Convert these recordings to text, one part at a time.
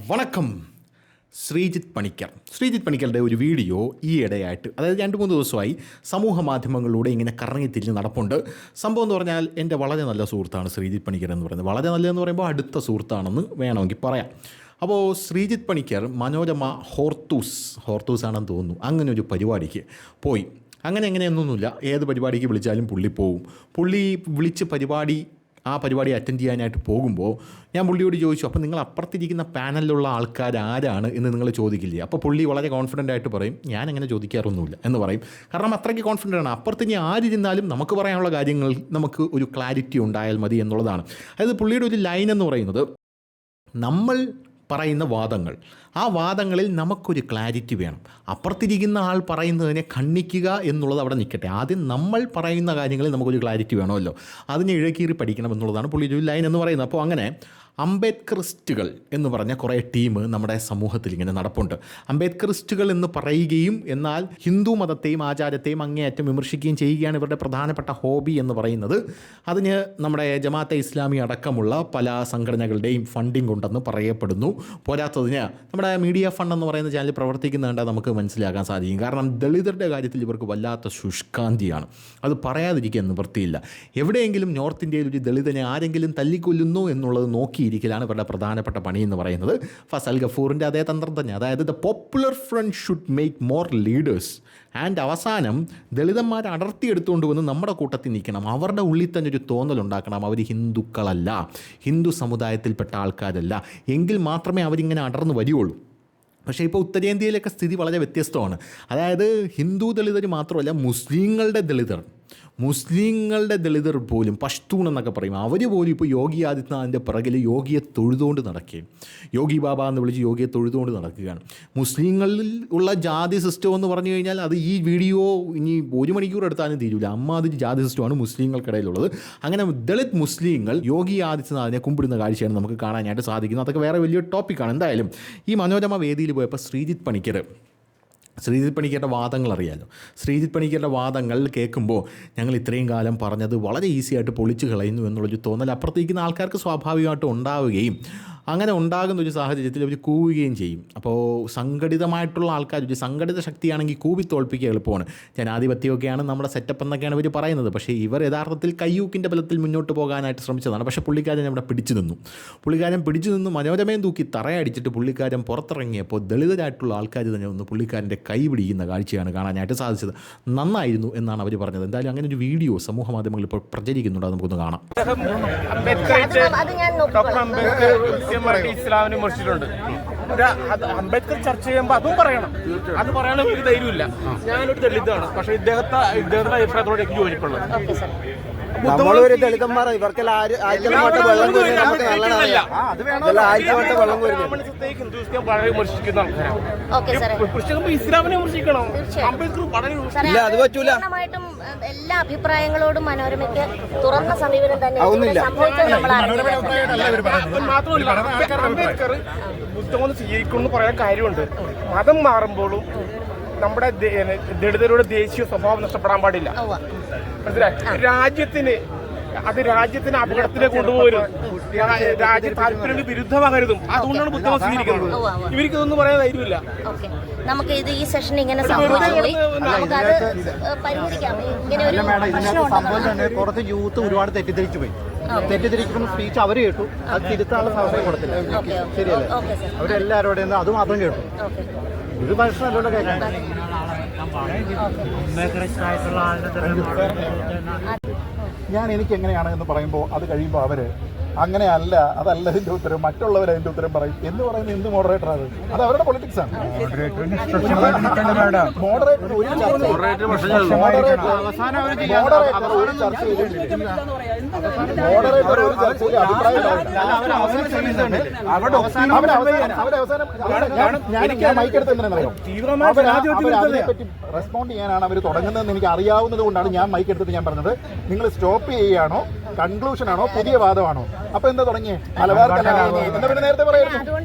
വണക്കം. ശ്രീജിത്ത് പണിക്കരുടെ ഒരു വീഡിയോ ഈ ഇടയായിട്ട്, അതായത് 2-3 ദിവസമായി സമൂഹ മാധ്യമങ്ങളിലൂടെ ഇങ്ങനെ കറങ്ങിത്തിരിഞ്ഞ് നടപ്പുണ്ട്. സംഭവം എന്ന് പറഞ്ഞാൽ എൻ്റെ വളരെ നല്ല സുഹൃത്താണ് ശ്രീജിത്ത് പണിക്കർ എന്ന് പറയുന്നത്. വളരെ നല്ലതെന്ന് പറയുമ്പോൾ അടുത്ത സുഹൃത്താണെന്ന് വേണമെങ്കിൽ പറയാം. അപ്പോൾ ശ്രീജിത്ത് പണിക്കർ മനോരമ ഹോർത്തൂസ് ആണെന്ന് തോന്നുന്നു, അങ്ങനെ ഒരു പരിപാടിക്ക് പോയി. എങ്ങനെയൊന്നുമില്ല, ഏത് പരിപാടിക്ക് വിളിച്ചാലും പുള്ളി പോവും. പുള്ളി വിളിച്ച് ആ പരിപാടി അറ്റൻഡ് ചെയ്യാനായിട്ട് പോകുമ്പോൾ ഞാൻ പുള്ളിയോട് ചോദിച്ചു, അപ്പോൾ നിങ്ങൾ അപ്പുറത്തിരിക്കുന്ന പാനലിലുള്ള ആൾക്കാർ ആരാണ് എന്ന് നിങ്ങൾ ചോദിക്കില്ലേ? അപ്പോൾ പുള്ളി വളരെ കോൺഫിഡൻ്റ് ആയിട്ട് പറയും, ഞാൻ അങ്ങനെ ചോദിക്കാറൊന്നുമില്ല എന്ന് പറയും. കാരണം അത്രയ്ക്ക് കോൺഫിഡൻ്റ് ആണ്. അപ്പുറത്ത് ഇനി ആരിരുന്നാലും നമുക്ക് പറയാനുള്ള കാര്യങ്ങൾ നമുക്ക് ഒരു ക്ലാരിറ്റി ഉണ്ടായാൽ മതി എന്നുള്ളതാണ്. അതായത് പുള്ളിയുടെ ഒരു ലൈൻ എന്ന് പറയുന്നത്, നമ്മൾ പറയുന്ന വാദങ്ങൾ, ആ വാദങ്ങളിൽ നമുക്കൊരു ക്ലാരിറ്റി വേണം. അപ്പുറത്തിരിക്കുന്ന ആൾ പറയുന്നതിനെ ഖണ്ഡിക്കുക എന്നുള്ളത് അവിടെ നിൽക്കട്ടെ. ആദ്യം നമ്മൾ പറയുന്ന കാര്യങ്ങളിൽ നമുക്കൊരു ക്ലാരിറ്റി വേണമല്ലോ, അതിനെ ഇഴകീറി പഠിക്കണം എന്നുള്ളതാണ് പുള്ളിയുടെ ഒരു ലൈൻ എന്ന് പറയുന്നത്. അപ്പോൾ അങ്ങനെ അംബേദ്കറിസ്റ്റുകൾ എന്ന് പറഞ്ഞ കുറേ ടീം നമ്മുടെ സമൂഹത്തിൽ ഇങ്ങനെ നടപ്പുണ്ട്. അംബേദ്കറിസ്റ്റുകൾ എന്ന് പറയുകയും എന്നാൽ ഹിന്ദു മതത്തെയും ആചാരത്തെയും അങ്ങേയറ്റം വിമർശിക്കുകയും ചെയ്യുകയാണ് ഇവരുടെ പ്രധാനപ്പെട്ട ഹോബി എന്ന് പറയുന്നത്. അതിന് നമ്മുടെ ജമാഅത്തെ ഇസ്ലാമി അടക്കമുള്ള പല സംഘടനകളുടെയും ഫണ്ടിങ് ഉണ്ടെന്ന് പറയപ്പെടുന്നു. പോരാത്തതിന് നമ്മുടെ മീഡിയ ഫണ്ട് എന്ന് പറയുന്ന ചാനൽ പ്രവർത്തിക്കുന്നുണ്ട് നമുക്ക് മനസ്സിലാക്കാൻ സാധിക്കും. കാരണം ദളിതരുടെ കാര്യത്തിൽ ഇവർക്ക് വല്ലാത്ത ശുഷ്കാന്തിയാണ്. അത് പറയാതിരിക്കാൻ നിവൃത്തിയില്ല. എവിടെയെങ്കിലും നോർത്ത് ഇന്ത്യയിൽ ഒരു ദളിതനെ ആരെങ്കിലും തല്ലിക്കൊല്ലുന്നു എന്നുള്ളത് നോക്കിയിരിക്കലാണ് ഇവരുടെ പ്രധാനപ്പെട്ട പണി എന്ന് പറയുന്നത്. ഫസൽ ഗഫൂറിൻ്റെ അതേ തന്ത്രം തന്നെ, അതായത് the Popular Front should make more leaders and അവസാനം ദളിതന്മാരെ അടർത്തിയെടുത്തുകൊണ്ട് വന്ന് നമ്മുടെ കൂട്ടത്തിൽ നിൽക്കണം. അവരുടെ ഉള്ളിൽ തന്നെ ഒരു തോന്നലുണ്ടാക്കണം, അവർ ഹിന്ദുക്കളല്ല, ഹിന്ദു സമുദായത്തിൽപ്പെട്ട ആൾക്കാരല്ല, എങ്കിൽ മാത്രമേ അവരിങ്ങനെ അടർന്നു വരികയുള്ളൂ. പക്ഷേ ഇപ്പോൾ ഉത്തരേന്ത്യയിലൊക്കെ സ്ഥിതി വളരെ വ്യത്യസ്തമാണ്. അതായത് ഹിന്ദു ദളിതർ മാത്രമല്ല, മുസ്ലിങ്ങളുടെ ദളിതർ പോലും, പഷ്തൂൺ എന്നൊക്കെ പറയും, അവർ പോലും ഇപ്പോൾ യോഗി ആദിത്യനാഥിൻ്റെ പിറകിൽ യോഗിയെ തൊഴുതുകൊണ്ട് നടക്കുകയും, യോഗി ബാബ എന്ന് വിളിച്ച് യോഗിയെ തൊഴുതുകൊണ്ട് നടക്കുകയാണ്. മുസ്ലിങ്ങളിൽ ഉള്ള ജാതി സിസ്റ്റം എന്ന് പറഞ്ഞു കഴിഞ്ഞാൽ അത് ഈ വീഡിയോ ഇനി 1 മണിക്കൂർ എടുത്താലും തീരില്ല. അമ്മാതിരി ജാതി സിസ്റ്റമാണ് മുസ്ലിങ്ങൾക്കിടയിലുള്ളത്. അങ്ങനെ ദളിത് മുസ്ലിങ്ങൾ യോഗി ആദിത്യനാഥിനെ കുമ്പിടുന്ന കാഴ്ചയാണ് നമുക്ക് കാണാനായിട്ട് സാധിക്കുന്നത്. അതൊക്കെ വേറെ വലിയ ടോപ്പിക്കാണ്. എന്തായാലും ഈ മനോരമ വേദിയിൽ പോയപ്പോൾ ശ്രീജിത്ത് പണിക്കരുടെ വാദങ്ങൾ അറിയാമല്ലോ. ശ്രീജിത്ത് പണിക്കരുടെ വാദങ്ങൾ കേൾക്കുമ്പോൾ ഞങ്ങൾ ഇത്രയും കാലം പറഞ്ഞത് വളരെ ഈസി ആയിട്ട് പൊളിച്ചു കളയുന്നു എന്നുള്ളൊരു തോന്നൽ അപ്പുറത്തേക്കുന്ന ആൾക്കാർക്ക് സ്വാഭാവികമായിട്ടും ഉണ്ടാവുകയും അങ്ങനെ ഉണ്ടാകുന്ന ഒരു സാഹചര്യത്തിൽ അവർ കൂവുകയും ചെയ്യും. അപ്പോൾ സംഘടിതമായിട്ടുള്ള ആൾക്കാർ, ഒരു സംഘടിത ശക്തിയാണെങ്കിൽ കൂവി തോൽപ്പിക്കുക എളുപ്പമാണ്. ജനാധിപത്യമൊക്കെയാണ് നമ്മുടെ സെറ്റപ്പ് എന്നൊക്കെയാണ് ഇവർ പറയുന്നത്. പക്ഷേ ഇവർ യഥാർത്ഥത്തിൽ കയ്യൂക്കിൻ്റെ ബലത്തിൽ മുന്നോട്ട് പോകാനായിട്ട് ശ്രമിച്ചതാണ്. പക്ഷേ പുള്ളിക്കാരൻ അവിടെ പിടിച്ചു നിന്നു. മനോരമയും തൂക്കി തറയടിച്ചിട്ട് പുള്ളിക്കാരൻ പുറത്തിറങ്ങിയപ്പോൾ ദളിതരായിട്ടുള്ള ആൾക്കാർ തന്നെ ഒന്ന് പുള്ളിക്കാരൻ്റെ കൈ പിടിക്കുന്ന കാഴ്ചയാണ് കാണാനായിട്ട് സാധിച്ചത്. നന്നായിരുന്നു എന്നാണ് അവർ പറഞ്ഞത്. എന്തായാലും അങ്ങനെ ഒരു വീഡിയോ സമൂഹ മാധ്യമങ്ങളിൽ ഇപ്പോൾ പ്രചരിക്കുന്നുണ്ട്, അത് നമുക്കൊന്ന് കാണാം. ഇസ്ലാമിനെ വിമർശിച്ചിട്ടുണ്ട്. അംബേദ്കർ ചർച്ച ചെയ്യുമ്പോൾ അതും പറയണം. അത് പറയാനും ഒരു ധൈര്യമില്ല. ഞാനൊരു ദളിതാണ്, പക്ഷേ ഇദ്ദേഹത്തിന്റെ അഭിപ്രായത്തോടെ എനിക്ക് യോജിപ്പുള്ളത്. നമ്മളൊരു ദളിതന്മാർ ഇവർക്കെല്ലാം വളരെ വിമർശിക്കുന്ന ആൾക്കാരാണ്. ഇസ്ലാമിനെ വിമർശിക്കണം, അംബേദ്കർ വളരെ അത് പറ്റൂല. എല്ലാ അഭിപ്രായങ്ങളോടും മനോരമയ്ക്ക് തുറന്ന സമീപനം തന്നെ. മാത്രമല്ല, അംബേദ്കർ പുസ്തകം സ്വീകരിക്കുമെന്ന് പറയാൻ കാര്യമുണ്ട്. മതം മാറുമ്പോഴും നമ്മുടെ ദളിതരുടെ ദേശീയ സ്വഭാവം നഷ്ടപ്പെടാൻ പാടില്ല. രാജ്യത്തിന് അപകടത്തിലേക്ക് കൊണ്ടുപോകരുത്. രാജ്യ താല്പര്യങ്ങൾക്ക് വിരുദ്ധമാകരുതും. അതുകൊണ്ടാണ് പുസ്തകം സ്വീകരിക്കുന്നത്. ഇവർക്ക് ഇതൊന്നും പറയാൻ ധൈര്യമില്ല. നമുക്ക് ഇത് ഈ സെഷൻ ഇങ്ങനെ സംഭവിച്ചുപോയി, നമുക്കത് പരിഹരിക്കാം. ഇങ്ങനെ ഒരു കുറച്ച് യൂത്ത് ഒരുപാട് തെറ്റിദ്ധരിക്കുന്ന സ്പീച്ച് അവർ കേട്ടു, അത് തിരുത്താനുള്ള സമയം കൊടുത്തില്ല. ശരിയല്ലേ? അവരെല്ലാവരോടും അത് മാത്രം കേട്ടു. ഇത് പ്രശ്നമല്ലോ കേൾക്കാൻ. ഞാൻ എനിക്ക് എങ്ങനെയാണ് എന്ന് പറയുമ്പോൾ അത് കഴിയുമ്പോൾ അവർ അങ്ങനെയല്ല, അതല്ല ഇതിൻ്റെ ഉത്തരം, മറ്റുള്ളവർ അതിൻ്റെ ഉത്തരം പറയും എന്ന് പറയുന്നത് എന്ത് മോഡറേറ്ററാണ്? അത് അവരുടെ പൊളിറ്റിക്സ് ആണ്. മോഡറേറ്റർ ഒരു ചർച്ചയിൽ അഭിപ്രായം മൈക്കെടുത്ത് എന്തിനാണെന്നറിയോ? അതിനെപ്പറ്റി റെസ്പോണ്ട് ചെയ്യാനാണ് അവർ തുടങ്ങുന്നതെന്ന് എനിക്ക് അറിയാവുന്നത് കൊണ്ടാണ് ഞാൻ മൈക്കെടുത്തിട്ട് ഞാൻ പറഞ്ഞത്, നിങ്ങൾ സ്റ്റോപ്പ് ചെയ്യുകയാണോ, കൺക്ലൂഷൻ ആണോ, പുതിയ വാദമാണോ? അപ്പൊ എന്താ തുടങ്ങിയേ? മലബാർ കലാപം എന്താ പിന്നെ നേരത്തെ പറയായിരുന്നു?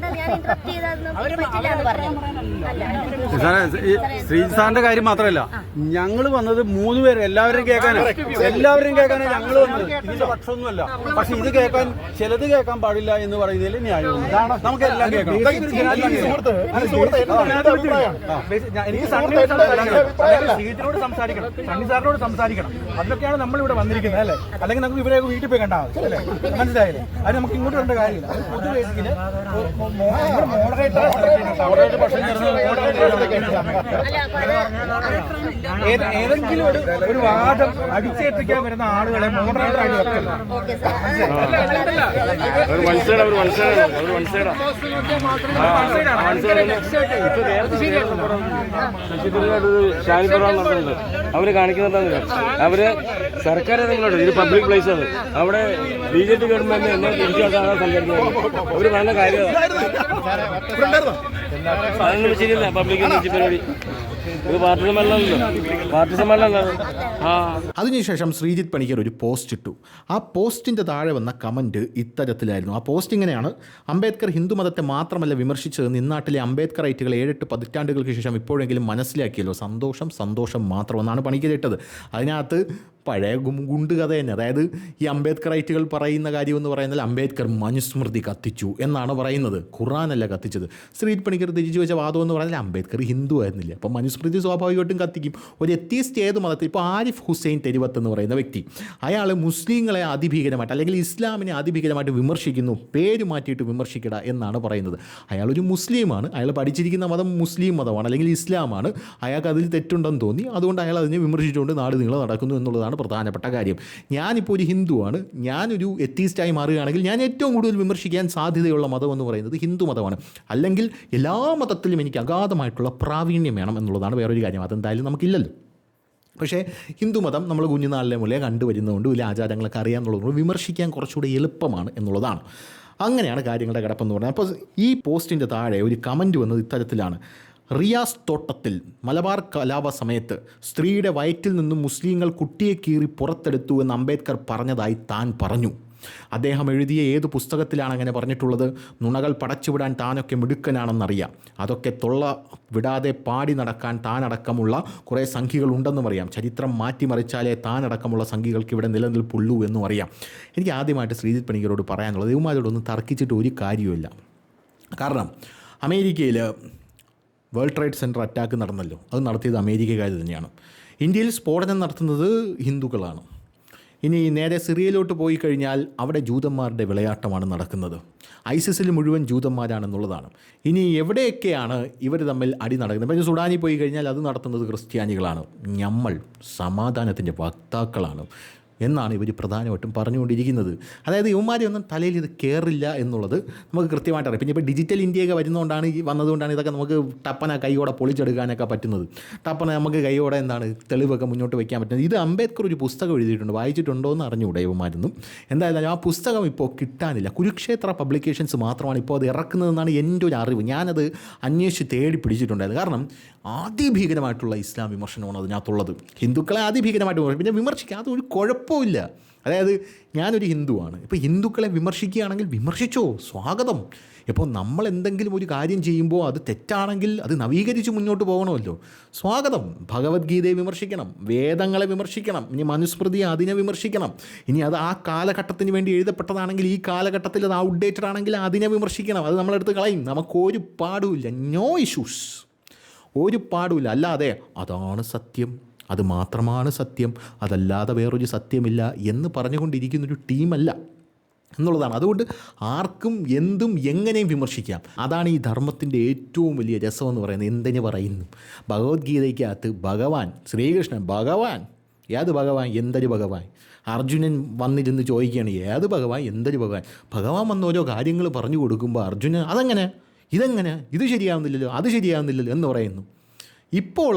ഞാൻ ഇന്ററപ്റ്റ് ചെയ്തൊന്നും പറ്റില്ല എന്ന് പറഞ്ഞു. ശ്രീജിത്ത് സാറിന്റെ കാര്യം മാത്രമല്ല, ഞങ്ങൾ വന്നത് 3 പേര് എല്ലാവരും കേൾക്കാനാണ് ഞങ്ങൾ വന്നത്. ഇതിന്റെ പക്ഷമൊന്നുമല്ല. പക്ഷെ ഇത് കേൾക്കാൻ ചിലത് കേൾക്കാൻ പാടില്ല എന്ന് പറയുന്നതിൽ ന്യായമുണ്ട്. നമുക്ക് എല്ലാം കേൾക്കണം. എനിക്ക് ശ്രീജിത്തിനോട് സംസാരിക്കണം, സണ്ണി സാറിനോട് സംസാരിക്കണം. അതിലൊക്കെയാണ് നമ്മൾ ഇവിടെ വന്നിരിക്കുന്നത് അല്ലേ? അല്ലെങ്കിൽ നമുക്ക് ഇവരെ വീട്ടിൽ പോയി കണ്ടാൽ മതി അല്ലേ? മനസ്സിലായില്ലേ? അത് നമുക്ക് ഇങ്ങോട്ട് വരേണ്ട കാര്യമില്ല. പൊതു വേദിയില് ഏതെങ്കിലും ഒരു വാദം അടിച്ചേൽപ്പിക്കാൻ വരുന്ന ആളുകളെ മോഡറേറ്റർ ആയിട്ട് വെക്കണം. അവര് കാണിക്കുന്നുണ്ടെന്ന് അവര് സർക്കാർ ഏതെങ്കിലും ഇത് പബ്ലിക് പ്ലേസ് ആണ്. അവിടെ BJP ഗവൺമെന്റ് എന്നെ തിരിച്ചാക്കാൻ സംസാരിക്കുന്നത് അവര് നല്ല കാര്യം. അതൊന്നും ശരിയല്ല. പബ്ലിക് പരിപാടി ഇത് പാർട്ടി സമ്മേളനമല്ലോ. അതിനുശേഷം ശ്രീജിത്ത് പണിക്കർ ഒരു പോസ്റ്റ് ഇട്ടു. ആ പോസ്റ്റിൻ്റെ താഴെ വന്ന കമൻറ്റ് ഇത്തരത്തിലായിരുന്നു. ആ പോസ്റ്റ് ഇങ്ങനെയാണ്: അംബേദ്കർ ഹിന്ദുമതത്തെ മാത്രമല്ല വിമർശിച്ചതെന്ന് ഇന്നാട്ടിലെ അംബേദ്കറൈറ്റുകൾ 7-8 പതിറ്റാണ്ടുകൾക്ക് ശേഷം ഇപ്പോഴെങ്കിലും മനസ്സിലാക്കിയല്ലോ. സന്തോഷം മാത്രമെന്നാണ് പണിക്കർ ഇട്ടത്. അതിനകത്ത് പഴയ ഗുണ്ട് കഥ തന്നെ. അതായത് ഈ അംബേദ്കറൈറ്റുകൾ പറയുന്ന കാര്യമെന്ന് പറയുന്നത് അംബേദ്കർ മനുസ്മൃതി കത്തിച്ചു എന്നാണ് പറയുന്നത്. ഖുറാനല്ല കത്തിച്ചത്. ശ്രീജിത്ത് പണിക്കർ തിരിച്ചു വെച്ച വാദം എന്ന് പറഞ്ഞാൽ അംബേദ്കർ ഹിന്ദു ആയിരുന്നില്ല, അപ്പോൾ മനുസ്മൃതി സ്വാഭാവികമായിട്ടും കത്തിക്കും. ഒരു എത്തിയസ്റ്റ് ഏത് മതത്തിൽ, ഇപ്പോൾ ആരിഫ് ഹുസൈൻ തെരുവത്ത് എന്ന് പറയുന്ന വ്യക്തി, അയാൾ മുസ്ലിങ്ങളെ അതിഭീകരമായിട്ട് അല്ലെങ്കിൽ ഇസ്ലാമിനെ അതിഭീകരമായിട്ട് വിമർശിക്കുന്നു. പേര് മാറ്റിയിട്ട് വിമർശിക്കട എന്നാണ് പറയുന്നത്. അയാളൊരു മുസ്ലിമാണ്, അയാൾ പഠിച്ചിരിക്കുന്ന മതം മുസ്ലിം മതമാണ് അല്ലെങ്കിൽ ഇസ്ലാമാണ്. അയാൾക്ക് അതിൽ തെറ്റുണ്ടെന്ന് തോന്നി, അതുകൊണ്ട് അയാൾ അതിനെ വിമർശിച്ചുകൊണ്ട് നാട് നീളെ നടക്കുന്നു എന്നുള്ളതാണ് പ്രധാനപ്പെട്ട കാര്യം. ഞാനിപ്പോൾ ഒരു ഹിന്ദുവാണ്, ഞാനൊരു എത്തീസ്റ്റായി മാറുകയാണെങ്കിൽ ഞാൻ ഏറ്റവും കൂടുതൽ വിമർശിക്കാൻ സാധ്യതയുള്ള മതം എന്ന് പറയുന്നത് ഹിന്ദു മതമാണ്. അല്ലെങ്കിൽ എല്ലാ മതത്തിലും എനിക്ക് അഗാധമായിട്ടുള്ള പ്രാവീണ്യം വേണം എന്നുള്ളതാണ് വേറൊരു കാര്യം. അതെന്തായാലും നമുക്കില്ലല്ലോ. പക്ഷേ ഹിന്ദുമതം നമ്മൾ കുഞ്ഞുനാളിലെ മുതലേ കണ്ടുവരുന്നതുകൊണ്ട് വലിയ ആചാരങ്ങളൊക്കെ അറിയാമെന്നുള്ളതുകൊണ്ട് വിമർശിക്കാൻ കുറച്ചുകൂടി എളുപ്പമാണ് എന്നുള്ളതാണ്. അങ്ങനെയാണ് കാര്യങ്ങളുടെ കിടപ്പെന്ന് പറഞ്ഞത്. അപ്പോൾ ഈ പോസ്റ്റിൻ്റെ താഴെ ഒരു കമൻറ്റ് വന്നത് ഇത്തരത്തിലാണ്: റിയാസ് തോട്ടത്തിൽ മലബാർ കലാപ സമയത്ത് സ്ത്രീയുടെ വയറ്റിൽ നിന്നും മുസ്ലിങ്ങൾ കുട്ടിയെ കീറി പുറത്തെടുത്തു എന്ന് അംബേദ്കർ പറഞ്ഞതായി താൻ പറഞ്ഞു. അദ്ദേഹം എഴുതിയ ഏത് പുസ്തകത്തിലാണ് അങ്ങനെ പറഞ്ഞിട്ടുള്ളത്? നുണകൾ പടച്ചുവിടാൻ താനൊക്കെ മിടുക്കനാണെന്നറിയാം. അതൊക്കെ തൊള്ള വിടാതെ പാടി നടക്കാൻ താനടക്കമുള്ള കുറേ സംഖ്യകളുണ്ടെന്നും അറിയാം. ചരിത്രം മാറ്റിമറിച്ചാലേ താനടക്കമുള്ള സംഖ്യകൾക്ക് ഇവിടെ നിലനിൽപ്പുള്ളൂ എന്നും അറിയാം. എനിക്ക് ആദ്യമായിട്ട് ശ്രീജിത്ത് പണിക്കരോട് പറയാനുള്ളത്, ഇവന്മാരോടൊന്നും തർക്കിച്ചിട്ട് ഒരു കാര്യമില്ല. കാരണം അമേരിക്കയിൽ വേൾഡ് ട്രേഡ് സെൻറ്റർ അറ്റാക്ക് നടന്നല്ലോ, അത് നടത്തിയത് അമേരിക്കക്കാർ തന്നെയാണ്. ഇന്ത്യയിൽ സ്ഫോടനം നടത്തുന്നത് ഹിന്ദുക്കളാണ്. ഇനി നേരെ സിറിയയിലോട്ട് പോയി കഴിഞ്ഞാൽ അവിടെ ജൂതന്മാരുടെ വിളയാട്ടമാണ് നടക്കുന്നത്. ഐസിസിൽ മുഴുവൻ ജൂതന്മാരാണെന്നുള്ളതാണ്. ഇനി എവിടെയൊക്കെയാണ് ഇവർ തമ്മിൽ അടി നടക്കുന്നത്? ഇപ്പോൾ സുഡാനിൽ പോയി കഴിഞ്ഞാൽ അത് നടത്തുന്നത് ക്രിസ്ത്യാനികളാണ്. നമ്മൾ സമാധാനത്തിൻ്റെ വക്താക്കളാണ് എന്നാണ് ഇവർ പ്രധാനമായിട്ടും പറഞ്ഞുകൊണ്ടിരിക്കുന്നത്. അതായത് ഇവന്മാരെയൊന്നും തലയിൽ ഇത് കയറില്ല എന്നുള്ളത് നമുക്ക് കൃത്യമായിട്ട് അറിയാം. പിന്നെ ഇപ്പോൾ ഡിജിറ്റൽ ഇന്ത്യയൊക്കെ വരുന്നതുകൊണ്ടാണ് വന്നതുകൊണ്ടാണ് ഇതൊക്കെ നമുക്ക് ടപ്പന കൈയോടെ പൊളിച്ചെടുക്കാനൊക്കെ പറ്റുന്നത്. ടപ്പന നമുക്ക് കൈയോടെ തെളിവൊക്കെ മുന്നോട്ട് വയ്ക്കാൻ പറ്റുന്നത്. ഇത് അംബേദ്കർ ഒരു പുസ്തകം എഴുതിയിട്ടുണ്ട്, വായിച്ചിട്ടുണ്ടോ എന്ന് അറിഞ്ഞുകൂടെ ഇവന്മാരൊന്നും. എന്തായാലും ആ പുസ്തകം ഇപ്പോൾ കിട്ടാനില്ല. കുരുക്ഷേത്ര പബ്ലിക്കേഷൻസ് മാത്രമാണ് ഇപ്പോൾ അത് ഇറക്കുന്നതെന്നാണ് എൻ്റെ ഒരു അറിവ്. ഞാനത് അന്വേഷിച്ച് തേടി പിടിച്ചിട്ടുണ്ടായിരുന്നു. കാരണം അതിഭീകരമായിട്ടുള്ള ഇസ്ലാം വിമർശനമാണ് അതിനകത്തുള്ളത്. ഹിന്ദുക്കളെ അതിഭീകരമായിട്ട് പിന്നെ വിമർശിക്കുക, അതൊരു കുഴപ്പമില്ല. അതായത് ഞാനൊരു ഹിന്ദുവാണ്, ഇപ്പോൾ ഹിന്ദുക്കളെ വിമർശിക്കുകയാണെങ്കിൽ വിമർശിച്ചോ, സ്വാഗതം. ഇപ്പോൾ നമ്മൾ എന്തെങ്കിലും ഒരു കാര്യം ചെയ്യുമ്പോൾ അത് തെറ്റാണെങ്കിൽ അത് നവീകരിച്ച് മുന്നോട്ട് പോകണമല്ലോ, സ്വാഗതം. ഭഗവത്ഗീതയെ വിമർശിക്കണം, വേദങ്ങളെ വിമർശിക്കണം, ഇനി മനുസ്മൃതി അതിനെ വിമർശിക്കണം. ഇനി അത് ആ കാലഘട്ടത്തിന് വേണ്ടി എഴുതപ്പെട്ടതാണെങ്കിൽ ഈ കാലഘട്ടത്തിൽ അത് ഔട്ട്ഡേറ്റഡ് ആണെങ്കിൽ അതിനെ വിമർശിക്കണം. അത് നമ്മളെടുത്ത് കളയും, നമുക്കൊരു പാടുമില്ല. നോ ഇഷ്യൂസ്, ഒരു പാടുമില്ല. അല്ലാതെ അതാണ് സത്യം, അത് മാത്രമാണ് സത്യം, അതല്ലാതെ വേറൊരു സത്യമില്ല എന്ന് പറഞ്ഞുകൊണ്ടിരിക്കുന്നൊരു ടീമല്ല എന്നുള്ളതാണ്. അതുകൊണ്ട് ആർക്കും എന്തും എങ്ങനെയും വിമർശിക്കാം. അതാണ് ഈ ധർമ്മത്തിൻ്റെ ഏറ്റവും വലിയ രസമെന്ന് പറയുന്നത്. എന്തിനു പറയുന്നു? ഭഗവത്ഗീതയ്ക്കകത്ത് ഭഗവാൻ ശ്രീകൃഷ്ണൻ, ഭഗവാൻ ഏത് ഭഗവാൻ, എന്തൊരു ഭഗവാൻ? അർജുനൻ വന്നിരുന്ന് ചോദിക്കുകയാണ് ഏത് ഭഗവാൻ, എന്തൊരു ഭഗവാൻ? ഭഗവാൻ വന്ന് ഓരോ കാര്യങ്ങൾ പറഞ്ഞു കൊടുക്കുമ്പോൾ അർജുനൻ അതെങ്ങനെ, ഇതെങ്ങനെ, ഇത് ശരിയാവുന്നില്ലല്ലോ, അത് ശരിയാവുന്നില്ലല്ലോ എന്ന് പറയുന്നു. ഇപ്പോൾ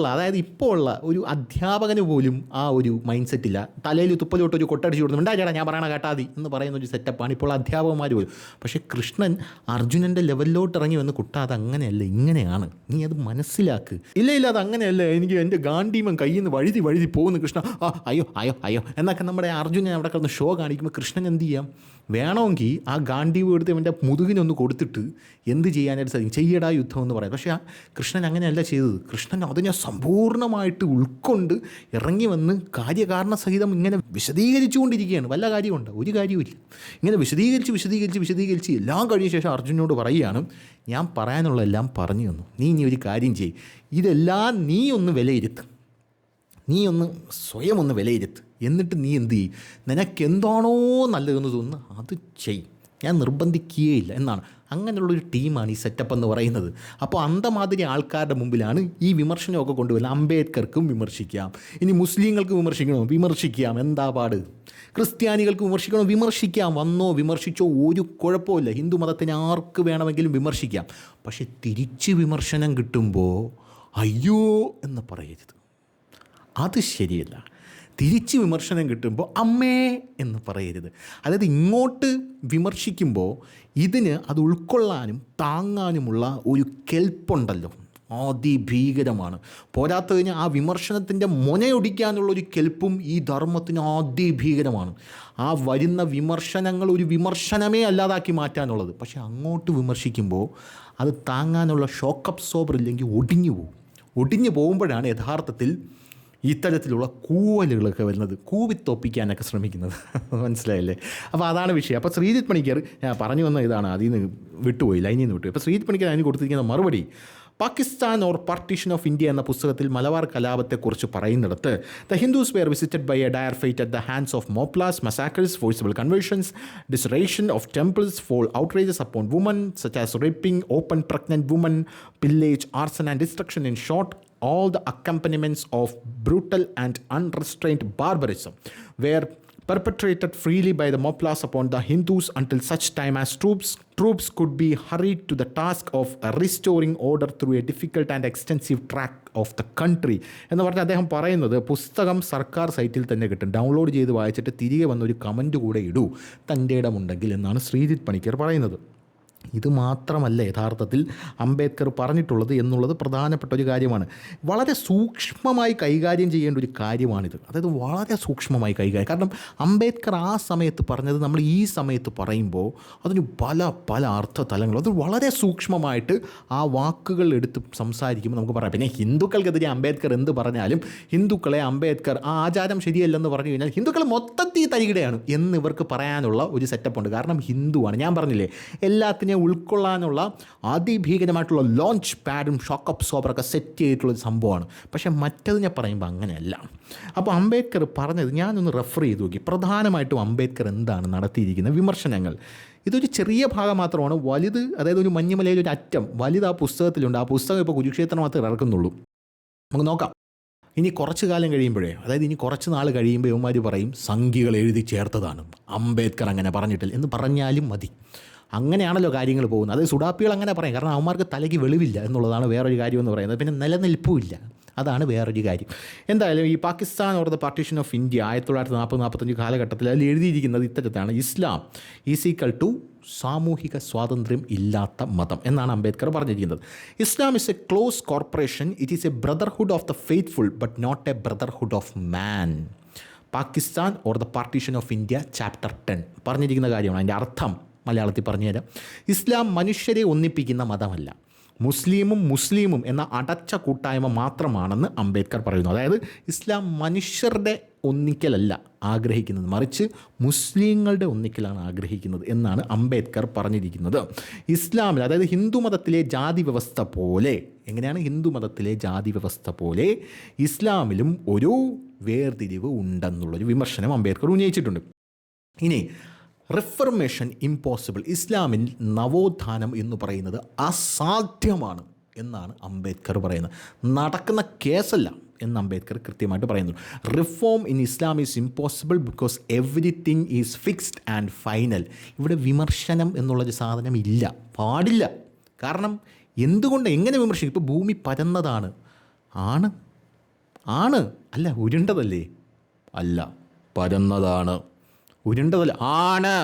ഉള്ള ഒരു അധ്യാപകന് പോലും ആ ഒരു മൈൻഡ് സെറ്റില്ല. തലയിൽ തുപ്പലോട്ട് ഒരു കൊട്ടടിച്ച് കൊടുക്കുന്നു, ഉണ്ടായിട്ടാ ഞാൻ പറയണ കേട്ടാതി എന്ന് പറയുന്ന ഒരു സെറ്റപ്പാണ് ഇപ്പോൾ അധ്യാപകന്മാർ പോലും. പക്ഷേ കൃഷ്ണൻ അർജുനൻ്റെ ലെവലിലോട്ട് ഇറങ്ങി വന്ന് കുട്ടാ അത് അങ്ങനെയല്ല, ഇങ്ങനെയാണ്, നീ അത് മനസ്സിലാക്ക്. ഇല്ല അത് അങ്ങനെയല്ല, എനിക്ക് എൻ്റെ ഗാന്ഡീമൻ കയ്യിൽ നിന്ന് വഴുതി പോകുന്നു കൃഷ്ണ, അയ്യോ എന്നൊക്കെ നമ്മുടെ അർജുനൻ അവിടെ കിടന്ന് ഷോ കാണിക്കുമ്പോൾ കൃഷ്ണൻ എന്ത് ചെയ്യാം, വേണമെങ്കിൽ ആ ഗാന്ഡീവ് എടുത്ത് അവൻ്റെ മുതുകിനൊന്ന് കൊടുത്തിട്ട് എന്ത് ചെയ്യാനായിട്ട് സാധിക്കും, ചെയ്യടാ യുദ്ധം എന്ന് പറയാം. പക്ഷേ ആ കൃഷ്ണൻ അങ്ങനെയല്ല ചെയ്തത്. കൃഷ്ണൻ അതിനെ സമ്പൂർണ്ണമായിട്ട് ഉൾക്കൊണ്ട് ഇറങ്ങി വന്ന് കാര്യകാരണ സഹിതം ഇങ്ങനെ വിശദീകരിച്ചുകൊണ്ടിരിക്കുകയാണ്. വല്ല കാര്യമുണ്ട്? ഒരു കാര്യമില്ല. ഇങ്ങനെ വിശദീകരിച്ച് എല്ലാം കഴിഞ്ഞ ശേഷം അർജുനോട് പറയുകയാണ്, ഞാൻ പറയാനുള്ള എല്ലാം പറഞ്ഞു തന്നു, നീ ഇനി ഒരു കാര്യം ചെയ്യ്, ഇതെല്ലാം നീ ഒന്ന് വിലയിരുത്ത്, നീ ഒന്ന് സ്വയം ഒന്ന് വിലയിരുത്ത്, എന്നിട്ട് നീ എന്ത് ചെയ്യും, നിനക്കെന്താണോ നല്ലതെന്ന് തോന്നുന്നു അത് ചെയ്യും, ഞാൻ നിർബന്ധിക്കുകയില്ല എന്നാണ്. അങ്ങനെയുള്ളൊരു ടീമാണ് ഈ സെറ്റപ്പ് എന്ന് പറയുന്നത്. അപ്പോൾ അന്തമാതിരി ആൾക്കാരുടെ മുമ്പിലാണ് ഈ വിമർശനമൊക്കെ കൊണ്ടുവരുന്നത്. അംബേദ്കർക്കും വിമർശിക്കാം, ഇനി മുസ്ലിങ്ങൾക്ക് വിമർശിക്കാം, എന്താ പാട്, ക്രിസ്ത്യാനികൾക്ക് വിമർശിക്കാം, വന്നോ വിമർശിച്ചോ, ഒരു കുഴപ്പമില്ല. ഹിന്ദു മതത്തിനെ ആർക്ക് വേണമെങ്കിലും വിമർശിക്കാം. പക്ഷെ തിരിച്ച് വിമർശനം കിട്ടുമ്പോൾ അയ്യോ എന്ന് പറയരുത്, അത് ശരിയല്ല. തിരിച്ച് വിമർശനം കിട്ടുമ്പോൾ അമ്മേ എന്ന് പറയരുത്. അതായത് ഇങ്ങോട്ട് വിമർശിക്കുമ്പോൾ ഇതിന് അത് ഉൾക്കൊള്ളാനും താങ്ങാനുമുള്ള ഒരു കെൽപ്പുണ്ടല്ലോ, അതിഭീകരമാണ്. പോരാത്തതിന് ആ വിമർശനത്തിൻ്റെ മുനയൊടിക്കാനുള്ളൊരു കെൽപ്പും ഈ ധർമ്മത്തിന് അതിഭീകരമാണ്. ആ വരുന്ന വിമർശനങ്ങൾ ഒരു വിമർശനമേ അല്ലാതാക്കി മാറ്റാനുള്ളത്. പക്ഷേ അങ്ങോട്ട് വിമർശിക്കുമ്പോൾ അത് താങ്ങാനുള്ള ഷോക്ക് അബ്സോർബർ ഇല്ലെങ്കിൽ ഒടിഞ്ഞു പോകുമ്പോഴാണ് യഥാർത്ഥത്തിൽ ഇത്തരത്തിലുള്ള കൂവലുകളൊക്കെ വരുന്നത്, കൂവിത്തോപ്പിക്കാനൊക്കെ ശ്രമിക്കുന്നത്. മനസ്സിലായല്ലേ? അപ്പോൾ അതാണ് വിഷയം. അപ്പോൾ ശ്രീജിത്ത് പണിക്കർ ഞാൻ പറഞ്ഞു വന്ന ഇതാണ്, അതിൽ നിന്ന് വിട്ടുപോയി, ലൈനിൽ നിന്ന് വിട്ടുപോയി. അപ്പോൾ ശ്രീജിത്ത് പണിക്കർ അതിന് കൊടുത്തിരിക്കുന്ന മറുപടി, Pakistan or partition of India എന്ന പുസ്തകത്തിൽ മലബാർ കലാപത്തെക്കുറിച്ച് പറയുന്നിടത്ത്, the Hindus were visited by a dire fate at the hands of Moplahs, massacres, forcible conversions, desecration of temples, foul outrages upon women such as raping open pregnant women, pillage, arson and destruction, in short all the accompaniments of brutal and unrestrained barbarism were perpetrated freely by the Moplas upon the Hindus until such time as troops could be hurried to the task of restoring order through a difficult and extensive tract of the country. എന്ന് പറഞ്ഞാൽ അദ്ദേഹം പറയുന്നത്, പുസ്തകം സർക്കാർ സൈറ്റിൽ തന്നെ കിട്ടും, download ചെയ്ത് വായിച്ചിട്ട് തിരികെ വന്നൊരു കമൻറ്റ് കൂടെ ഇടൂ തൻ്റെ ഇടമുണ്ടെങ്കിൽ എന്നാണ് ശ്രീജിത്ത് പണിക്കർ പറയുന്നത്. ഇത് മാത്രമല്ല യഥാർത്ഥത്തിൽ അംബേദ്കർ പറഞ്ഞിട്ടുള്ളത് എന്നുള്ളത് പ്രധാനപ്പെട്ട ഒരു കാര്യമാണ്. വളരെ സൂക്ഷ്മമായി കൈകാര്യം ചെയ്യേണ്ട ഒരു കാര്യമാണിത്. അതായത് വളരെ സൂക്ഷ്മമായി കൈകാര്യം. കാരണം അംബേദ്കർ ആ സമയത്ത് പറഞ്ഞത് നമ്മൾ ഈ സമയത്ത് പറയുമ്പോൾ അതിന് പല അർത്ഥതലങ്ങളും, അത് വളരെ സൂക്ഷ്മമായിട്ട് ആ വാക്കുകൾ എടുത്ത് സംസാരിക്കുമ്പോൾ നമുക്ക് പറയാം. പിന്നെ ഹിന്ദുക്കൾക്കെതിരെ അംബേദ്കർ എന്ത് പറഞ്ഞാലും ഹിന്ദുക്കളെ അംബേദ്കർ ആ ആചാരം ശരിയല്ലെന്ന് പറഞ്ഞു കഴിഞ്ഞാൽ ഹിന്ദുക്കൾ മൊത്തത്തിൽ തരികിടയാണ് എന്ന് ഇവർക്ക് പറയാനുള്ള ഒരു സെറ്റപ്പുണ്ട്. കാരണം ഹിന്ദുവാണ്. ഞാൻ പറഞ്ഞില്ലേ, എല്ലാത്തിനെയും ഉൾക്കൊള്ളാനുള്ള അതിഭീകരമായിട്ടുള്ള ലോഞ്ച് പാഡും ഷോക്ക് അബ്സോർബറൊക്കെ സെറ്റ് ചെയ്തിട്ടുള്ളൊരു സംഭവമാണ്. പക്ഷേ മറ്റതിനെ പറയുമ്പോൾ അങ്ങനെയല്ല. അപ്പോൾ അംബേദ്കർ പറഞ്ഞത് ഞാനൊന്ന് റെഫർ ചെയ്ത് നോക്കി. പ്രധാനമായിട്ടും അംബേദ്കർ എന്താണ് നടത്തിയിരിക്കുന്ന വിമർശനങ്ങൾ. ഇതൊരു ചെറിയ ഭാഗം മാത്രമാണ്. വലുത്, അതായത് ഒരു മഞ്ഞുമലയിൽ ഒരു അറ്റം വലുത് ആ പുസ്തകത്തിലുണ്ട്. ആ പുസ്തകം ഇപ്പോൾ കുരുക്ഷേത്രം മാത്രമേ ഇറക്കുന്നുള്ളൂ. നമുക്ക് നോക്കാം. ഇനി കുറച്ച് കാലം കഴിയുമ്പോഴേ, അതായത് ഇനി കുറച്ച് നാൾ കഴിയുമ്പോൾ ഇവന്മാർ പറയും സംഖ്യകൾ എഴുതി ചേർത്തതാണ്, അംബേദ്കർ അങ്ങനെ പറഞ്ഞിട്ടില്ല എന്ന് പറഞ്ഞാലും മതി. അങ്ങനെയാണല്ലോ കാര്യങ്ങൾ പോകുന്നത്. അതായത് സുഡാപ്പികൾ അങ്ങനെ പറയും. കാരണം അവന്മാർക്ക് തലയ്ക്ക് വെളിവില്ല എന്നുള്ളതാണ് വേറൊരു കാര്യം എന്ന് പറയുന്നത്. പിന്നെ നിലനിൽപ്പുമില്ല, അതാണ് വേറൊരു കാര്യം. എന്തായാലും ഈ Pakistan or the partition of India 1940-45 കാലഘട്ടത്തിൽ അതിൽ എഴുതിയിരിക്കുന്നത് ഇത്തരത്തിലാണ്: ഇസ്ലാം ഈസിക്കൽ ടു സാമൂഹിക സ്വാതന്ത്ര്യം ഇല്ലാത്ത മതം എന്നാണ് അംബേദ്കർ പറഞ്ഞിരിക്കുന്നത്. Islam is a close corporation, it is a brotherhood of the faithful but not a brotherhood of man. Pakistan or the partition of India chapter 10 പറഞ്ഞിരിക്കുന്ന കാര്യമാണ്. അതിൻ്റെ അർത്ഥം മലയാളത്തിൽ പറഞ്ഞുതരാം. ഇസ്ലാം മനുഷ്യരെ ഒന്നിപ്പിക്കുന്ന മതമല്ല, മുസ്ലിമും എന്ന അടച്ച കൂട്ടായ്മ മാത്രമാണെന്ന് അംബേദ്കർ പറയുന്നു. അതായത് ഇസ്ലാം മനുഷ്യരുടെ ഒന്നിക്കലല്ല ആഗ്രഹിക്കുന്നത്, മറിച്ച് മുസ്ലിങ്ങളുടെ ഒന്നിക്കലാണ് ആഗ്രഹിക്കുന്നത് എന്നാണ് അംബേദ്കർ പറഞ്ഞിരിക്കുന്നത്. ഇസ്ലാമിൽ, അതായത് ഹിന്ദുമതത്തിലെ ജാതി വ്യവസ്ഥ പോലെ, എങ്ങനെയാണ് ഹിന്ദുമതത്തിലെ ജാതി വ്യവസ്ഥ പോലെ ഇസ്ലാമിലും ഒരു വേർതിരിവ് ഉണ്ടെന്നുള്ളൊരു വിമർശനം അംബേദ്കർ ഉന്നയിച്ചിട്ടുണ്ട്. ഇനി റിഫർമേഷൻ ഇമ്പോസിബിൾ, ഇസ്ലാമിൽ നവോത്ഥാനം എന്ന് പറയുന്നത് അസാധ്യമാണ് എന്നാണ് അംബേദ്കർ പറയുന്നത്. നടക്കുന്ന കേസല്ല എന്ന് അംബേദ്കർ കൃത്യമായിട്ട് പറയുന്നു. Reform in Islam is impossible because everything is fixed and final. ഇവിടെ വിമർശനം എന്നുള്ളൊരു സാധനം ഇല്ല, പാടില്ല. കാരണം എന്തുകൊണ്ട്, എങ്ങനെ വിമർശിക്കും? ഇപ്പോൾ ഭൂമി പരന്നതാണ്, ആണ് അല്ല, ഉരുണ്ടതല്ലേ? അല്ല, പരന്നതാണ്. ഉരുണ്ടതല്ല, ആണ്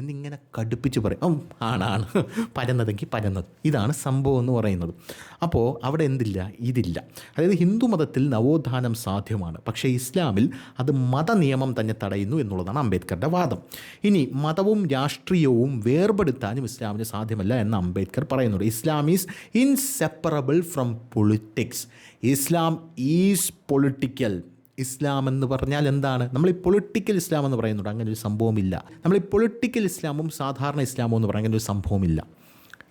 എന്നിങ്ങനെ കടുപ്പിച്ച് പറയും. ആണ് പരന്നതെങ്കിൽ പരന്നത്. ഇതാണ് സംഭവം എന്ന് പറയുന്നത്. അപ്പോൾ അവിടെ എന്തില്ല? ഇതില്ല. അതായത് ഹിന്ദു മതത്തിൽ നവോത്ഥാനം സാധ്യമാണ്, പക്ഷേ ഇസ്ലാമിൽ അത് മതനിയമം തന്നെ തടയുന്നു എന്നുള്ളതാണ് അംബേദ്കറുടെ വാദം. ഇനി മതവും രാഷ്ട്രീയവും വേർപെടുത്താനും ഇസ്ലാമിന് സാധ്യമല്ല എന്ന് അംബേദ്കർ പറയുന്നുണ്ട്. Islam is inseparable from politics. Islam is political. ഇസ്ലാം എന്ന് പറഞ്ഞാൽ എന്താണ്? നമ്മൾ ഈ പൊളിറ്റിക്കൽ ഇസ്ലാം എന്ന് പറയുന്നുണ്ട്, അങ്ങനെ ഒരു സംഭവമില്ല. നമ്മൾ ഈ പൊളിറ്റിക്കൽ ഇസ്ലാമും സാധാരണ ഇസ്ലാമും എന്ന് പറയാൻ അങ്ങനെ ഒരു സംഭവമില്ല.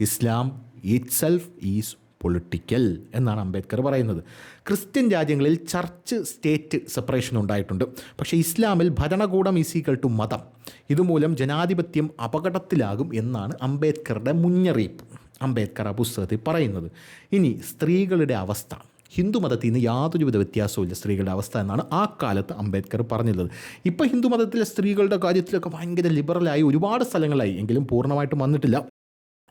ഇസ്ലാം ഇറ്റ് സെൽഫ് ഈസ് പൊളിറ്റിക്കൽ എന്നാണ് അംബേദ്കർ പറയുന്നത്. ക്രിസ്ത്യൻ രാജ്യങ്ങളിൽ ചർച്ച് സ്റ്റേറ്റ് സെപ്പറേഷൻ ഉണ്ടായിട്ടുണ്ട്, പക്ഷേ ഇസ്ലാമിൽ ഭരണകൂടം ഈസ് ഈക്വൽ ടു മതം. ഇതുമൂലം ജനാധിപത്യം അപകടത്തിലാകും എന്നാണ് അംബേദ്കറുടെ മുന്നറിയിപ്പ്. അംബേദ്കർ ആ പുസ്തകത്തിൽ പറയുന്നത്. ഇനി സ്ത്രീകളുടെ അവസ്ഥ, ഹിന്ദുമതത്തിൽ നിന്ന് യാതൊരുവിധ വ്യത്യാസവുമില്ല സ്ത്രീകളുടെ അവസ്ഥ എന്നാണ് ആ കാലത്ത് അംബേദ്കർ പറഞ്ഞിരുന്നത്. ഇപ്പോൾ ഹിന്ദുമതത്തിലെ സ്ത്രീകളുടെ കാര്യത്തിലൊക്കെ ഭയങ്കര ലിബറലായി ഒരുപാട് സ്ഥലങ്ങളായി, എങ്കിലും പൂർണ്ണമായിട്ടും വന്നിട്ടില്ല,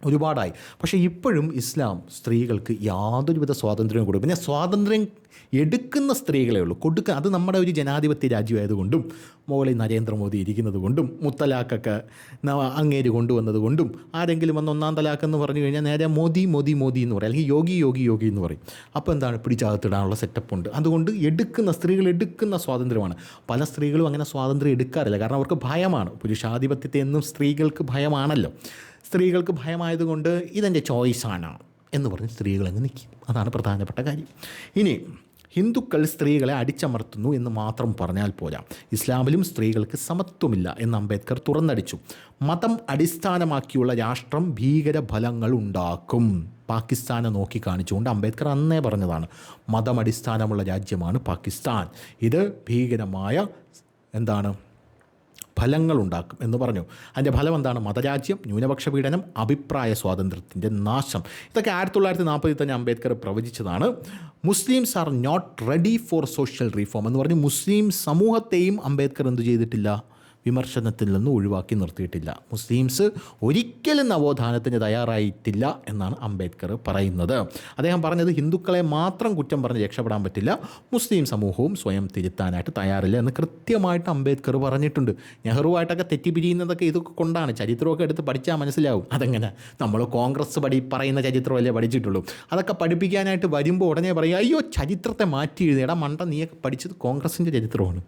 ഒരുപാടായി. പക്ഷേ ഇപ്പോഴും ഇസ്ലാം സ്ത്രീകൾക്ക് യാതൊരുവിധ സ്വാതന്ത്ര്യവും കൊടുക്കും. പിന്നെ സ്വാതന്ത്ര്യം എടുക്കുന്ന സ്ത്രീകളെ ഉള്ളൂ, കൊടുക്കുക. അത് നമ്മുടെ ഒരു ജനാധിപത്യ രാജ്യമായതുകൊണ്ടും മുകളിൽ നരേന്ദ്രമോദി ഇരിക്കുന്നത് കൊണ്ടും മുത്തലാഖൊക്കെ അങ്ങേര് കൊണ്ടുവന്നത് കൊണ്ടും ആരെങ്കിലും വന്ന് ഒന്നാം തലാഖ് എന്ന് പറഞ്ഞു കഴിഞ്ഞാൽ നേരെ മോദി മോദി മോദി എന്ന് പറയും, അല്ലെങ്കിൽ യോഗി യോഗി യോഗി എന്ന് പറയും. അപ്പോൾ എന്താണ്? പിടിച്ചകത്തിടാനുള്ള സെറ്റപ്പ് ഉണ്ട്. അതുകൊണ്ട് സ്ത്രീകൾ എടുക്കുന്ന സ്വാതന്ത്ര്യമാണ്. പല സ്ത്രീകളും അങ്ങനെ സ്വാതന്ത്ര്യം എടുക്കാറില്ല, കാരണം അവർക്ക് ഭയമാണ്. പുരുഷാധിപത്യത്തെ എന്നും സ്ത്രീകൾക്ക് ഭയമാണല്ലോ. സ്ത്രീകൾക്ക് ഭയമായതുകൊണ്ട് ഇതെൻ്റെ ചോയ്സാണ് എന്ന് പറഞ്ഞ് സ്ത്രീകളങ്ങ് നിൽക്കും. അതാണ് പ്രധാനപ്പെട്ട കാര്യം. ഇനി ഹിന്ദുക്കൾ സ്ത്രീകളെ അടിച്ചമർത്തുന്നു എന്ന് മാത്രം പറഞ്ഞാൽ പോരാ, ഇസ്ലാമിലും സ്ത്രീകൾക്ക് സമത്വമില്ല എന്ന് അംബേദ്കർ തുറന്നടിച്ചു. മതം അടിസ്ഥാനമാക്കിയുള്ള രാഷ്ട്രം ഭീകരഫലങ്ങൾ ഉണ്ടാക്കും. പാകിസ്ഥാനെ നോക്കി കാണിച്ചുകൊണ്ട് അംബേദ്കർ അന്നേ പറഞ്ഞതാണ്, മതം അടിസ്ഥാനമുള്ള രാജ്യമാണ് പാകിസ്ഥാൻ, ഇത് ഭീകരമായ ഫലങ്ങളുണ്ടാക്കും എന്ന് പറഞ്ഞു. അതിൻ്റെ ഫലം എന്താണ്? മതരാജ്യം, ന്യൂനപക്ഷ പീഡനം, അഭിപ്രായ സ്വാതന്ത്ര്യത്തിൻ്റെ നാശം. ഇതൊക്കെ 1940 തന്നെ അംബേദ്കർ പ്രവചിച്ചതാണ്. Muslims are not ready for social reform എന്ന് പറഞ്ഞ് മുസ്ലിം സമൂഹത്തെയും അംബേദ്കർ എന്തു ചെയ്തിട്ടില്ല? വിമർശനത്തിൽ നിന്ന് ഒഴിവാക്കി നിർത്തിയിട്ടില്ല. മുസ്ലിംസ് ഒരിക്കലും നവോത്ഥാനത്തിന് തയ്യാറായിട്ടില്ല എന്നാണ് അംബേദ്കർ പറയുന്നത്. അദ്ദേഹം പറഞ്ഞത് ഹിന്ദുക്കളെ മാത്രം കുറ്റം പറഞ്ഞ് രക്ഷപ്പെടാൻ പറ്റില്ല, മുസ്ലിം സമൂഹവും സ്വയം തിരുത്താനായിട്ട് തയ്യാറില്ല എന്ന് കൃത്യമായിട്ട് അംബേദ്കർ പറഞ്ഞിട്ടുണ്ട്. നെഹ്റുവായിട്ടൊക്കെ തെറ്റിപ്പിരിയുന്നതൊക്കെ ഇതൊക്കെ കൊണ്ടാണ്. ചരിത്രമൊക്കെ എടുത്ത് പഠിച്ചാൽ മനസ്സിലാവും. അതെങ്ങനെ? നമ്മൾ കോൺഗ്രസ് പറയുന്ന ചരിത്രമല്ലേ പഠിച്ചിട്ടുള്ളൂ. അതൊക്കെ പഠിപ്പിക്കാനായിട്ട് വരുമ്പോൾ ഉടനെ പറയും, അയ്യോ ചരിത്രത്തെ മാറ്റി എഴുതിയടാ മണ്ട, നീയൊക്കെ പഠിച്ചത് കോൺഗ്രസിൻ്റെ ചരിത്രമാണ്.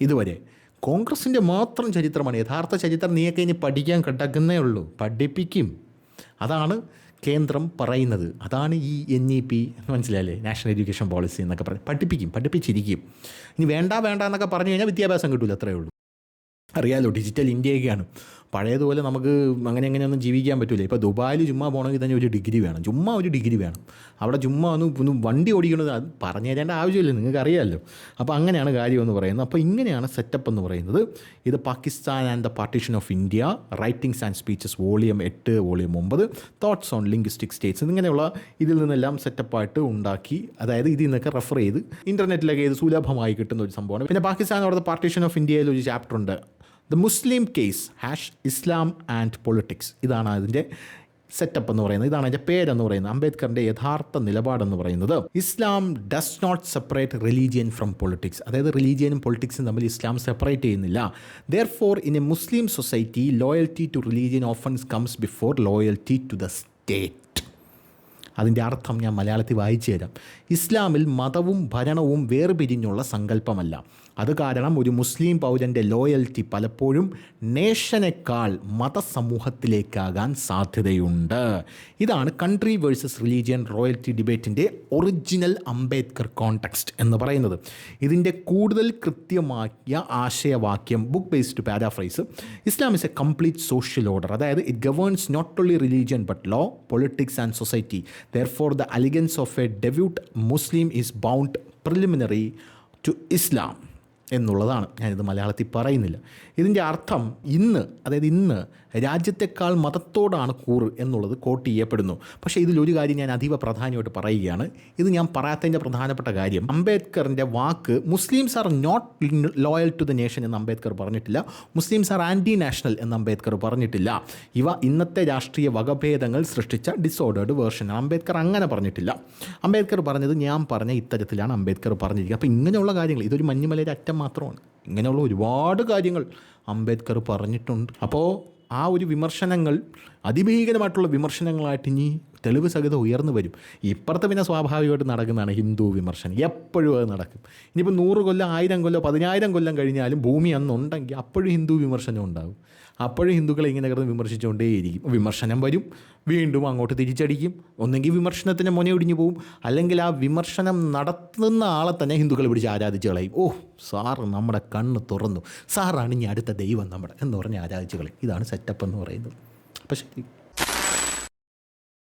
ഇതുവരെ കോൺഗ്രസിൻ്റെ മാത്രം ചരിത്രമാണ്. യഥാർത്ഥ ചരിത്രം നീയൊക്കെ ഇനി പഠിക്കാൻ കിടക്കുന്നേ ഉള്ളൂ, പഠിപ്പിക്കും. അതാണ് കേന്ദ്രം പറയുന്നത്. അതാണ് ഈ NEP മനസ്സിലായില്ലേ, നാഷണൽ എഡ്യൂക്കേഷൻ പോളിസി എന്നൊക്കെ പറയും. പഠിപ്പിച്ചിരിക്കും. ഇനി വേണ്ട എന്നൊക്കെ പറഞ്ഞു കഴിഞ്ഞാൽ വിദ്യാഭ്യാസം കിട്ടില്ല, അത്രയേ ഉള്ളൂ. അറിയാലോ, ഡിജിറ്റൽ ഇന്ത്യയൊക്കെയാണ്. പഴയതുപോലെ നമുക്ക് അങ്ങനെയൊന്നും ജീവിക്കാൻ പറ്റില്ല. ഇപ്പോൾ ദുബായിൽ ചുമ്മാ പോകണമെങ്കിൽ തന്നെ ഒരു ഡിഗ്രി വേണം. അവിടെ ചുമ്മാ ഒന്ന് വണ്ടി ഓടിക്കണത് അത് പറഞ്ഞു തരേണ്ട ആവശ്യമില്ല, നിങ്ങൾക്ക് അറിയാമല്ലോ. അപ്പോൾ അങ്ങനെയാണ് കാര്യമെന്ന് പറയുന്നത്. അപ്പോൾ ഇങ്ങനെയാണ് സെറ്റപ്പ് എന്ന് പറയുന്നത്. ഇത് Pakistan and the partition of India, writings and speeches volume 8, volume 9, thoughts on linguistic States, ഇങ്ങനെയുള്ള ഇതിൽ നിന്നെല്ലാം സെറ്റപ്പായിട്ട് ഉണ്ടാക്കി, അതായത് ഇതിൽ നിന്നൊക്കെ റെഫർ ചെയ്ത് ഇൻ്റർനെറ്റിലൊക്കെ ഇത് സുലഭമായി കിട്ടുന്ന ഒരു സംഭവമാണ്. പിന്നെ പാകിസ്ഥാനോടത്തെ പാർട്ടീഷൻ ഓഫ് ഇന്ത്യയിൽ ഒരു ചാപ്റ്റർ ഉണ്ട്, the Muslim case #Islam and politics. ഇതാണ് അതിൻ്റെ സെറ്റപ്പ് എന്ന് പറയുന്നത്, ഇതാണ് അതിൻ്റെ പേരെന്ന് പറയുന്നത്. അംബേദ്കറിൻ്റെ യഥാർത്ഥ നിലപാടെന്ന് പറയുന്നത്, Islam does not separate religion from politics. അതായത് റിലീജിയനും പൊളിറ്റിക്സും തമ്മിൽ ഇസ്ലാം സെപ്പറേറ്റ് ചെയ്യുന്നില്ല. Therefore in a Muslim society loyalty to religion often comes before loyalty to the state. അതിൻ്റെ അർത്ഥം ഞാൻ മലയാളത്തിൽ വായിച്ചു തരാം. ഇസ്ലാമിൽ മതവും ഭരണവും വേർപിരിഞ്ഞുള്ള സങ്കല്പമല്ല. അത് കാരണം ഒരു മുസ്ലിം പൗരൻ്റെ ലോയൽറ്റി പലപ്പോഴും നേഷനേക്കാൾ മതസമൂഹത്തിലേക്കാകാൻ സാധ്യതയുണ്ട്. ഇതാണ് കൺട്രി വേഴ്സസ് റിലീജിയൻ റോയൽറ്റി ഡിബേറ്റിൻ്റെ ഒറിജിനൽ അംബേദ്കർ കോണ്ടെക്സ്റ്റ് എന്ന് പറയുന്നത്. ഇതിൻ്റെ കൂടുതൽ കൃത്യമായ ആശയവാക്യം, book based paraphrase, Islam is a complete social order. അതായത് it governs not only religion but law, politics and society. Therefore, the allegiance of a devout Muslim is bound preliminary to Islam. എന്നുള്ളതാണ്. ഞാനിത് മലയാളത്തിൽ പറയുന്നില്ല. ഇതിൻ്റെ അർത്ഥം ഇന്ന് രാജ്യത്തെക്കാൾ മതത്തോടാണ് കൂറ് എന്നുള്ളത് കോട്ട് ചെയ്യപ്പെടുന്നു. പക്ഷേ ഇതിലൊരു കാര്യം ഞാൻ അതീവ പ്രാധാന്യമായിട്ട് പറയുകയാണ്. ഇത് ഞാൻ പറയാത്തതിൻ്റെ പ്രധാനപ്പെട്ട കാര്യം, അംബേദ്കറിൻ്റെ വാക്ക് Muslims are not loyal to the nation എന്ന് അംബേദ്കർ പറഞ്ഞിട്ടില്ല. മുസ്ലിംസ് ആർ ആൻറ്റി നാഷണൽ എന്ന് അംബേദ്കർ പറഞ്ഞിട്ടില്ല. ഇവ ഇന്നത്തെ രാഷ്ട്രീയ വകഭേദങ്ങൾ സൃഷ്ടിച്ച ഡിസോർഡേർഡ് വേർഷൻ. അംബേദ്കർ അങ്ങനെ പറഞ്ഞിട്ടില്ല. അംബേദ്കർ പറഞ്ഞത് ഞാൻ പറഞ്ഞ ഇത്തരത്തിലാണ് അംബേദ്കർ പറഞ്ഞിരിക്കുക. അപ്പോൾ ഇങ്ങനെയുള്ള കാര്യങ്ങൾ, ഇതൊരു മഞ്ഞുമലയുടെ അറ്റം മാത്രമാണ്. ഇങ്ങനെയുള്ള ഒരുപാട് കാര്യങ്ങൾ അംബേദ്കർ പറഞ്ഞിട്ടുണ്ട്. അപ്പോൾ ആ ഒരു വിമർശനങ്ങൾ അതിഭീകരമായിട്ടുള്ള വിമർശനങ്ങളായിട്ട് ഇനി തെളിവ് സഹിതം ഉയർന്നു വരും. ഇപ്പുറത്ത് പിന്നെ സ്വാഭാവികമായിട്ട് നടക്കുന്നതാണ് ഹിന്ദു വിമർശനം. എപ്പോഴും അത് നടക്കും. ഇനിയിപ്പോൾ 100 കൊല്ലം 1000 കൊല്ലം 10000 കൊല്ലം കഴിഞ്ഞാലും ഭൂമി അന്നുണ്ടെങ്കിൽ അപ്പോഴും ഹിന്ദു വിമർശനം ഉണ്ടാകും. അപ്പോഴും ഹിന്ദുക്കളെ ഇങ്ങനെ കിടന്ന് വിമർശിച്ചുകൊണ്ടേയിരിക്കും. വിമർശനം വരും, വീണ്ടും അങ്ങോട്ട് തിരിച്ചടിക്കും. ഒന്നെങ്കിൽ വിമർശനത്തിന് മുനയൊടിഞ്ഞു പോവും, അല്ലെങ്കിൽ ആ വിമർശനം നടത്തുന്ന ആളെ തന്നെ ഹിന്ദുക്കൾ പിടിച്ച് ആരാധിച്ച് കളയും. ഓ, സാറ് നമ്മുടെ കണ്ണ് തുറന്നു, സാറാണ് ഇനി അടുത്ത ദൈവം നമ്മുടെ എന്ന് പറഞ്ഞ് ആരാധിച്ച് കളയും. ഇതാണ് സെറ്റപ്പ് എന്ന് പറയുന്നത്. അപ്പോൾ ശരി.